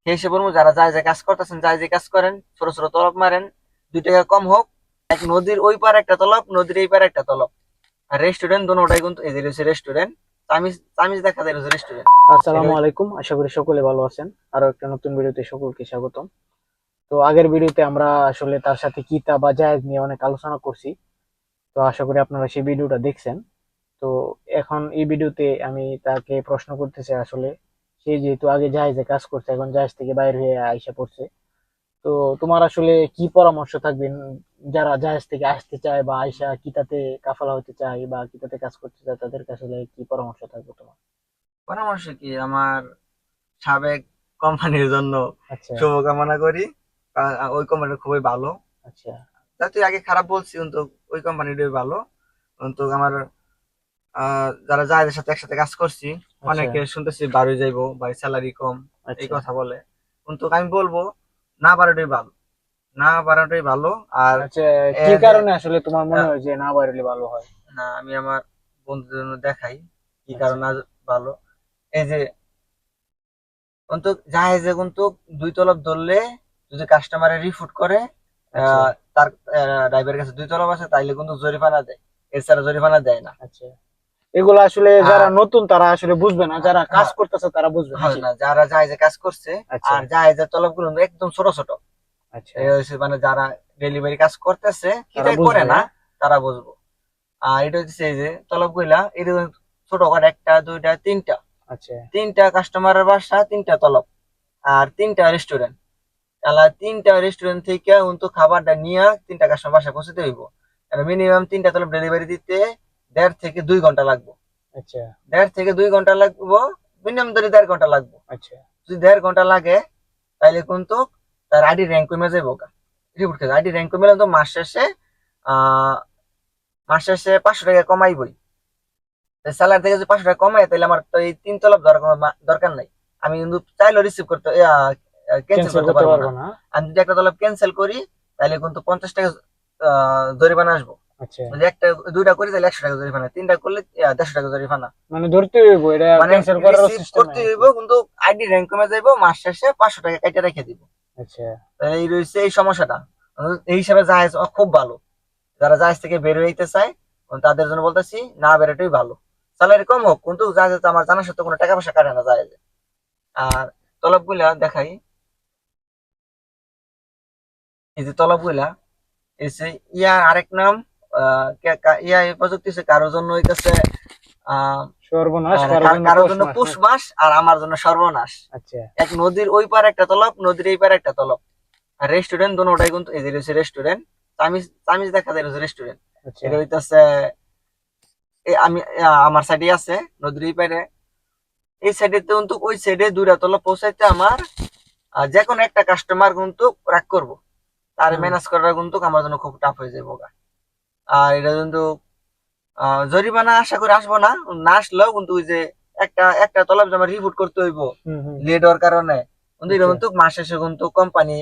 সেই হিসেবে বলবো যারা যায় যে কাজ করতেছেন, যায় যে কাজ করেন, ছোট ছোট তলব মারেন, 2 টাকা কম হোক। এক নদীর ওই পার একটা তলব, নদীর এই পার একটা তলব। আর রেস্টুরেন্ট দোনোটাই কিন্তু এই যে রেস্টুরেন্ট, তামিজ তামিজ দেখা যায় রেস্টুরেন্ট। এটা আসসালামু আলাইকুম, আশা করি সকলে ভালো আছেন। আরো একটা নতুন ভিডিওতে সকলকে স্বাগতম। তো আগের ভিডিওতে আমরা আসলে তার সাথে কিতা বা জায়েজ নিয়ে অনেক আলোচনা করছি। তো আশা করি আপনারা সেই ভিডিওটা দেখছেন। তো এখন এই ভিডিওতে আমি তাকে প্রশ্ন করতে চাই, আসলে সে যেহেতু আগে জায়েজে কাজ করছে, এখন জায়েজ থেকে বাইরে হয়ে আইসা পড়ছে। তো তোমার আসলে কি পরামর্শ থাকবে যারা জায়েজ থেকে আসতে চায় বা আইসা কিতাতে কাফালা হতে চায় বা কিতাতে কাজ করতে চায়, তাদের কাছে কি পরামর্শ থাকবে তোমার? পরামর্শ কি, আমার সাবেক কোম্পানির জন্য আচ্ছা। শুভকামনা করি। ওই কোম্পানি খুবই ভালো। আচ্ছা। যাতে আগে খারাপ বলছি, কিন্তু ওই কোম্পানিটাই ভালো। কিন্তু আমার যারা যাদের সাথে একসাথে কাজ করছি, আচ্ছা। অনেকে শুনতেছি বাড়ি যাইবো, বাড়ি স্যালারি কম, এই আচ্ছা। কথা বলে। কিন্তু আমি বলবো না বাড়াটাই ভালো, না বাড়াটাই ভালো। আর আচ্ছা, কি এজ এ কারণে আসলে তোমার মনে হয় যে না বাইরলে ভালো হয়? না, আমি আমার বন্ধুদের জন্য দেখাই কি আচ্ছা। কারণ না ভালো। এই যে কিন্তু জাহেজে কিন্তু 2 তলব ধরলে, যদি কাস্টমারে রিফুট করে, আচ্ছা। তার ড্রাইভারের কাছে 2 তলব আছে, তাইলে কিন্তু জরিমানা দেয়। এছাড়া জরিমানা দেয় না। আচ্ছা, এগুলো আসলে যারা আর নতুন তারা আসলে বুঝবে না, যারা কাজ হ্যাঁ, করতেছে তারা বুঝবে হয় নাকি? না যারা জাহেজে কাজ করছে। আচ্ছা। আর জাহেজের তলব গুলো একদম ছোট ছোট। আচ্ছা, এই হচ্ছে মানে যারা ডেলিভারি কাজ করতেছে, তারা কিটাই করে বুঝবে। না, তারা বুঝবো। আর এটা হচ্ছে এই যে তলব গুলা, এটা ছোট করে একটা, দুইটা, তিনটা, আচ্ছা। তিনটা কাস্টমারের বাসা, 3টা তলব, আর 3টা রেস্টুরেন্ট। তাহলে 3টা রেস্টুরেন্ট থেকে কিন্তু খাবারটা নিয়ে 3টা কাস্টমার বাসায় পৌঁছতে হইব। মিনিমাম 3টা তলব ডেলিভারি দিতে 1.5 থেকে 2 ঘন্টা লাগবে। আচ্ছা। 1.5 থেকে 2 ঘন্টা লাগবো। মিনিমাম ধরে 1.5 ঘন্টা লাগবে। আচ্ছা। যদি 1.5 ঘন্টা লাগে, তাহলে কিন্তু তার আইডি র্যাঙ্ক কমে যাবো। রিপোর্ট করে আইডি র্যাঙ্ক কমে তো আহ মাস শেষে 500 টাকা কমাইবই। স্যালারি থেকে যদি 500 টাকা কমাই, তাহলে আমার তো এই 3 তলব ধরার কোনো দরকার নাই। আমি কিন্তু চাইলেও রিসিভ করতে, ক্যান্সেল ক্যান্সেল করতে করতে পারবো না। পারবো না। আমি যদি একটা তলব ক্যান্সেল করি, তাহলে কিন্তু 50 টাকা জরিমানা আসবো। আচ্ছা, যদি একটা দুইটা করি, তাহলে 100 টাকা জরিমানা, 3টা করলে 150 টাকা জরিমানা। মানে ধরতে হইব, এটা মানে ক্যান্সেল করারও রিসিভ সিস্টেম করতে নাই হইব, নাকি? কিন্তু আইডি র্যাঙ্ক কমে যাইবো, মাস শেষে 500 টাকা কেটে রেখে দিব। আচ্ছা। এই রয়েছে এই সমস্যাটা। এই হিসাবে জাহেজ খুব ভালো। যারা জাহাজ থেকে বের হইতে চায়, তাদের জন্য বলতেছি না বেরোটাই ভালো। স্যালারি কম হোক, কিন্তু জাহাজে তো আমার জানা সত্ত্বেও কোনো টাকা পয়সা কাটে না জাহাজে। আর তলব গুলা দেখাই, এই যে তলব গুলা, এসে ইয়া আরেক নাম, ইয়া এই প্রযুক্তি হচ্ছে কারোর জন্য হইতেছে আহ সর্বনাশ, মানে কারোর জন্য কারোর পৌষ জন্য মাস পুষ না? মাস, আর আমার জন্য সর্বনাশ। আচ্ছা। এক নদীর ওই পার একটা তলব, নদীর এই পার একটা তলব। আর রেস্টুরেন্ট দোনোটাই কিন্তু এই যে রেস্টুরেন্ট, তামিজ তামিজ দেখা যায় রেস্টুরেন্ট। আচ্ছা। এটা হইতেছে আমি আমার সাইডে আছে, নদীর এই পারে। এই সাইডে কিন্তু ওই সাইডে 2টা তলা পৌঁছাইতে আমার যে কোনো একটা কাস্টমার কিন্তু রাগ করবো। তার হ্যাঁ। ম্যানেজ করাটা কিন্তু আমার জন্য খুব টাফ হয়ে যাবো গা। আর এটা কিন্তু জরিমানা আশা করি আসবো না। না আসলেও কিন্তু ওই যে একটা একটা তলব যে আমার রিপোর্ট করতে হইব হুম, হুম। লেট হওয়ার কারণে, কিন্তু এটা আচ্ছা। কিন্তু মাস শেষে কিন্তু কোম্পানি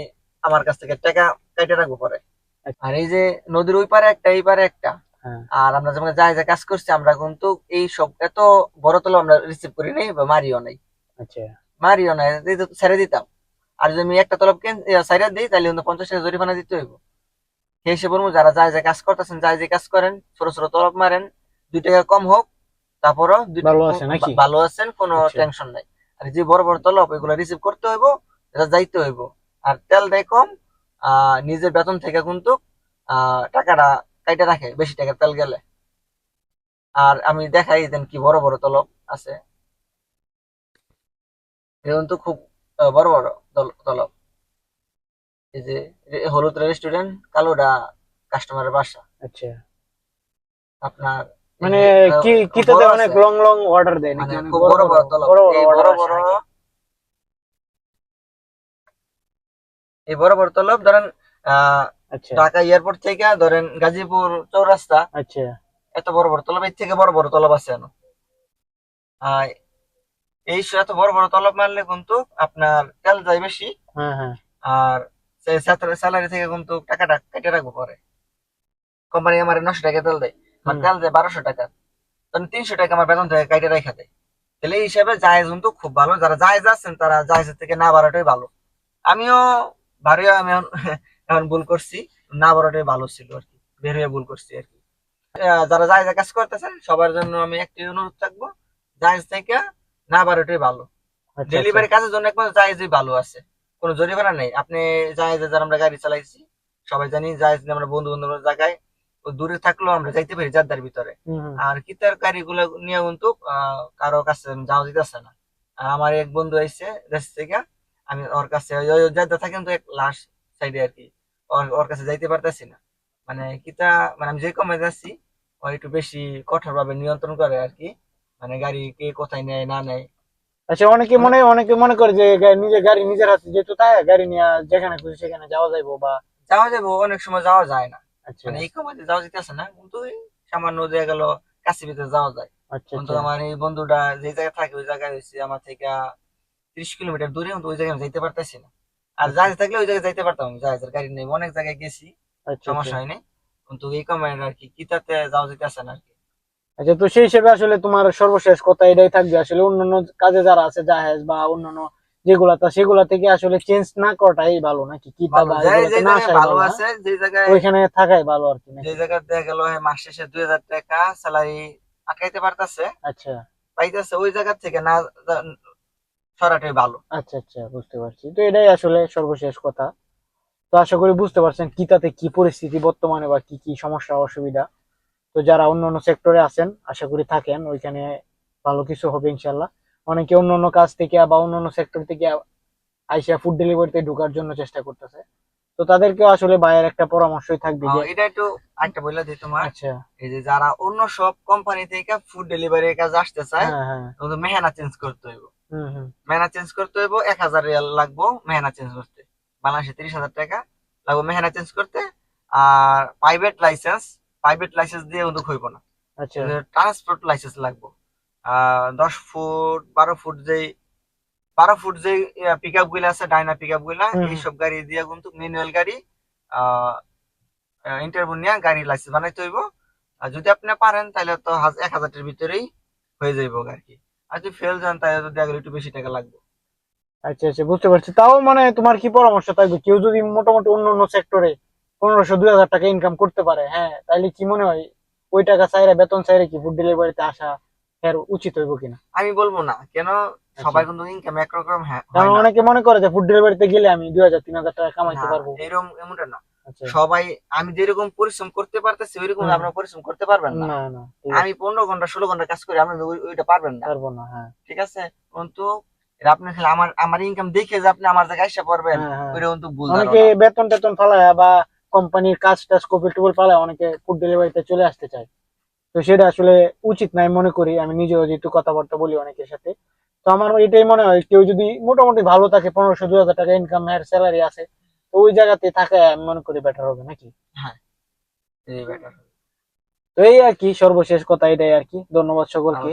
আমার কাছ থেকে টাকা কেটে রাখবো পরে। আচ্ছা। আর এই যে নদীর ওই পারে একটা, এই পারে একটা। হ্যাঁ। আর আমরা যেমন যাই যা কাজ করছি, আমরা কিন্তু এই সব এত বড় তলব আমরা রিসিভ করি নাই বা মারিও নাই। আচ্ছা। মারিও নাই, এই তো ছেড়ে দিতাম। আর যদি আমি একটা তলব সাইডে দিই, তাহলে কিন্তু 50 টাকা জরিমানা দিতে হইব। সেই হিসেবে বলবো যারা যায় যে কাজ করতেছেন, যায় যে কাজ করেন, ছোট ছোট তলব মারেন, 2 টাকা কম হোক, তারপরও ভালো আছে নাকি? ভালো আছেন, কোনো আচ্ছা। টেনশন নাই। আর যে বড় বড় তলব, এগুলো রিসিভ করতে হইব, এটা যাইতে হইব। আর তেল দেয় কম, নিজের বেতন থেকে কিন্তু টাকাটা কাইটা রাখে বেশি টাকা তেল গেলে। আর আমি দেখাই দেন কি বড় বড় তলব আছে, এখন তো খুব বড় বড় তলব। এই যে হলুদ রেস্টুরেন্ট, কালোটা কাস্টমারের বাসা। আচ্ছা, আপনার এই মানে যে কি বড় কিটাতে অনেক আছে, লং লং অর্ডার দেয় নাকি? মানে অনেক খুব বড় বড় বড় বড় তলব, বড় বড় এই অর্ডার বড় আসে বড়, নাকি? এই বড় বড় তলব ধরেন আহ আচ্ছা। ঢাকা এয়ারপোর্ট থেকে ধরেন গাজীপুর চৌরাস্তা, আচ্ছা। এত বড় বড় তলব, এর থেকে বড় বড় তলব আছে এনো। আহ এই এত বড় বড় তলব মারলে কিন্তু আপনার তেল যায় বেশি। হ্যাঁ, হ্যাঁ। আর স্যালারি থেকে কিন্তু টাকাটা কেটে রাখবো পরে। কোম্পানি আমার 900 টাকা তেল দেয়, আমার হুম। তেল দেয় 1200 টাকা, তখন 300 টাকা আমার বেতন থেকে কেটে রেখে দেয়। তাহলে এই হিসাবে জায়েজ কিন্তু খুব ভালো, যারা জায়েজ আছেন তারা জায়েজের থেকে না বাড়াটাই ভালো। আমিও ভারিও আমি এখন এখন ভুল করছি, না বাড়াটাই ভালো ছিল আর কি, বের হয়ে ভুল করছি আর কি। যারা জায়েজের কাজ করতেছেন সবার জন্য আমি একটি অনুরোধ থাকবো, জায়েজ থেকে না বাড়াটাই ভালো। আচ্ছা আচ্ছা। ডেলিভারি কাজের জন্য একমাত্র জায়েজই ভালো আছে, কোনো জরিমানা নেই। আপনি জায়েজে যারা আমরা গাড়ি চালাইছি সবাই জানি, জায়েজ নিয়ে আমরা বন্ধু বান্ধব জায়গায় ও দূরে থাকলেও আমরা যাইতে পারি জাদ্দার ভিতরে। হুম হুম। আর কিতার গাড়িগুলো নিয়ে কিন্তু কারো কাছে যাওয়া যেতেছে না। আর আমার এক বন্ধু আইছে দেশ থেকে, আমি ওর কাছে জাদ্দা থাকে কিন্তু এক লাস্ট সাইডে আর কি, ওর ওর কাছে যাইতে পারতেছি না। মানে কিতা, মানে আমি যে কমে যাচ্ছি ও একটু বেশি কঠোর ভাবে নিয়ন্ত্রণ করে আর কি, মানে গাড়ি কে কোথায় নেয় না নেয়। আচ্ছা, অনেকে মনে করে যে নিজের গাড়ি নিজের হাতে যেহেতু তাই গাড়ি নিয়ে যেখানে খুশি সেখানে যাওয়া যাইবো বা। যাওয়া যাবে, অনেক সময় যাওয়া যায় না, আচ্ছা মানে এই কমাতে যাওয়া যেতেছে না, কিন্তু এই সামান্য দিয়ে গেল কাছে ভিতরে যাওয়া যায়। আচ্ছা। কিন্তু আচ্ছা আমার এই বন্ধুটা যে জায়গায় থাকে ওই জায়গায় হচ্ছে আমার থেকে 30 কিলোমিটার দূরে, কিন্তু ওই জায়গায় আমি যাইতে পারতেছি না। আর আচ্ছা জাহাজ থাকলে ওই জায়গায় যাইতে পারতাম, আমি জাহাজের গাড়ি নেই, অনেক জায়গায় গেছি, আচ্ছা। আচ্ছা সমস্যা হয়নি। কিন্তু এই কমায় আর কি কিতাতে যাওয়া যেতেছে না আর কি। আচ্ছা। তো সেই হিসেবে আসলে তোমার সর্বশেষ কথা এটাই থাকবে, আসলে অন্যান্য কাজে যারা আছে জাহেজ বা অন্যান্য যেগুলা তা সেগুলা থেকে আসলে চেঞ্জ না করাটাই ভালো, নাকি কিতা ভালো বা যে এগুলাতে যে না জায়গায় আসাই ভালো ভালো, হ্যাঁ? আছে, যে জায়গায় ওইখানে থাকাই ভালো আর কি, যে নাকি? জায়গায় দেখা গেল মাস শেষে 2,000 টাকা স্যালারি আটকাইতে পারতেছে, আচ্ছা পাইতেছে, ওই জায়গা থেকে না সরাটাই ভালো। আচ্ছা। আচ্ছা, বুঝতে পারছি। তো এটাই আসলে সর্বশেষ কথা। তো আশা করি বুঝতে পারছেন কিতাতে কি পরিস্থিতি বর্তমানে বা কি কি সমস্যা অসুবিধা। তো যারা অন্য অন্য সেক্টরে আছেন আশা করি থাকেন ওইখানে ভালো কিছু হবে ইনশাল্লাহ। অনেকে অন্য অন্য কাজ থেকে বা অন্য অন্য সেক্টর থেকে আইসা ফুড ডেলিভারিতে ঢোকার জন্য চেষ্টা করতেছে। তো তাদেরকেও আসলে ভাইয়ের একটা পরামর্শই থাকবে যে। এটা একটু একটা বললে দিই তোমার, আচ্ছা। এই যে যারা অন্য সব কোম্পানি থেকে ফুড ডেলিভারির কাজ আসতে চায়, হ্যাঁ হ্যাঁ। কিন্তু মেহনা চেঞ্জ করতে হইব। হুম হুম। মেহনা চেঞ্জ করতে হইব, 1,000 রিয়াল লাগবো মেহনা চেঞ্জ করতে, বাংলাদেশে 30,000 টাকা লাগবো মেহনা চেঞ্জ করতে। আর প্রাইভেট লাইসেন্স দিয়ে কিন্তু হইব না, আচ্ছা। ট্রান্সপোর্ট লাইসেন্স লাগবো। 10 ফুট 12 ফুট যেই 12 ফুট যে পিক আপ গুলা আছে, ডাইনা পিক আপ গুলা, হুম হুম। এইসব গাড়ি দিয়ে কিন্তু ম্যানুয়াল গাড়ি ইন্টারভিউ নিয়ে গাড়ি লাইসেন্স বানাইতে হইব। আর যদি আপনি পারেন তাহলে তো 1,000-এর ভিতরেই হয়ে যাইব আর কি। আর যদি ফেল যান তাহলে তো দেখা গেলো একটু বেশি টাকা লাগবে। আচ্ছা আচ্ছা, বুঝতে পারছি। তাও মানে তোমার কি পরামর্শ থাকবে, কেউ যদি মোটামুটি অন্য অন্য সেক্টরে 1500-2000 টাকা ইনকাম করতে পারে, হ্যাঁ, তাইলে কি মনে হয় ওই টাকা চাইরে বেতন চাইরে কি ফুড ডেলিভারিতে আসা এর উচিত হইব কিনা? আমি বলবো না কেন, আচ্ছা। সবাই কিন্তু ইনকাম একরকম হয় কারণ না। অনেকে মনে করে যে ফুড ডেলিভারিতে গেলে আমি 2000-3000 টাকা না, কামাইতে পারবো। এরকম এমনটা না। আচ্ছা। সবাই, আমি যেরকম পরিশ্রম করতে পারতেছি ওইরকম হুম। আপনারা পরিশ্রম করতে পারবেন না। না না, ঠিক আমি আছে। 15 ঘন্টা 16 ঘন্টা কাজ করি, আপনি ওইটা পারবেন না, পারবো না, হ্যাঁ। ঠিক আছে। কিন্তু এটা আপনি খালি আমার আমার ইনকাম দেখে যে আপনি আমার জায়গায় এসে পড়বেন, হ্যাঁ হ্যাঁ। ওইটা কিন্তু ভুল অনেকে ধারণা। বেতন টেতন ফালায় বা কোম্পানির কাজ টাজ কপিল টুপিল ফালায় অনেকে ফুড ডেলিভারিতে চলে আসতে চায়। তো সেটা আসলে উচিত নাই মনে করি, আমি নিজেও যেহেতু কথাবার্তা বলি অনেকের সাথে। তো আমার এটাই মনে হয় কেউ যদি মোটামুটি ভালো থাকে, 1500-2000 টাকা ইনকাম এর স্যালারি আছে, তো ওই জায়গাতে থাকা আমি মনে করি বেটার হবে, নাকি? হ্যাঁ, এই বেটার। তো এই আর কি, সর্বশেষ কথা এটাই আর কি। ধন্যবাদ সকলকে।